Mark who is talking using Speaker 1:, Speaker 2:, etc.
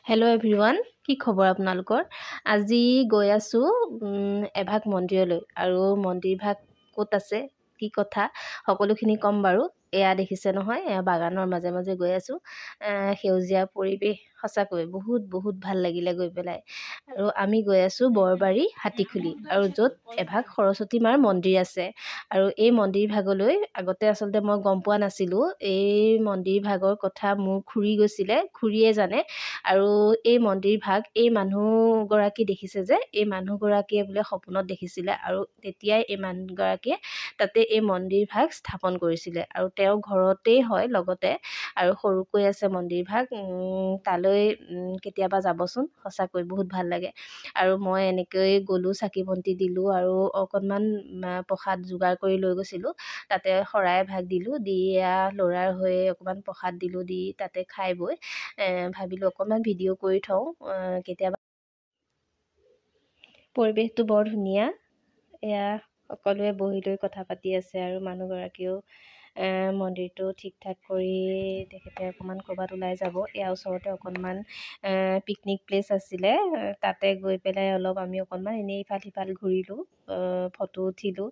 Speaker 1: Hello' everyone, কি খবৰ আপোনালোকৰ? আজি গৈ আছোঁ এভাগ মন্দিৰলৈ। আৰু মন্দিৰভাগ ক'ত আছে, কি কথা সকলোখিনি ক'ম বাৰু। এয়া দেখিছে নহয়, এয়া বাগানৰ মাজে মাজে গৈ আছোঁ। সেউজীয়া পৰিৱেশ, সঁচাকৈ বহুত বহুত ভাল লাগিলে গৈ পেলাই। আৰু আমি গৈ আছোঁ বৰবাৰী হাতীখুলি, আৰু য'ত এভাগ সৰস্বতী মাৰ মন্দিৰ আছে। আৰু এই মন্দিৰভাগলৈ আগতে আচলতে মই গম পোৱা নাছিলোঁ। এই মন্দিৰভাগৰ কথা মোৰ খুৰী গৈছিলে, খুৰীয়ে জানে। আৰু এই মন্দিৰভাগ এই মানুহগৰাকী দেখিছে যে, এই মানুহগৰাকীয়ে বোলে সপোনত দেখিছিলে, আৰু তেতিয়াই এই মানুহগৰাকীয়ে তাতে এই মন্দিৰভাগ স্থাপন কৰিছিলে। আৰু তেওঁৰ ঘৰতেই হয় লগতে, আৰু সৰুকৈ আছে মন্দিৰভাগ। তালৈ কেতিয়াবা যাবচোন, সঁচাকৈ বহুত ভাল লাগে। আৰু মই এনেকৈ গ'লোঁ, চাকি বন্তি দিলোঁ, আৰু অকণমান প্ৰসাদ যোগাৰ কৰি লৈ গৈছিলোঁ। তাতে শৰাই এভাগ দিলোঁ, দি ল'ৰাৰ হৈ অকণমান প্ৰসাদ দিলোঁ, দি তাতে খাই বৈ ভাবিলোঁ অকণমান ভিডিঅ' কৰি থওঁ। কেতিয়াবা পৰিৱেশটো বৰ ধুনীয়া। এয়া সকলোৱে বহি লৈ কথা পাতি আছে, আৰু মানুহগৰাকীয়েও মন্দিৰটো ঠিক ঠাক কৰি তেখেতে অকণমান ক'ৰবাত ওলাই যাব। এয়া ওচৰতে অকণমান পিকনিক প্লেচ আছিলে, তাতে গৈ পেলাই অলপ আমি অকণমান এনেই ইফাল সিফাল ঘূৰিলোঁ, ফটো উঠিলোঁ।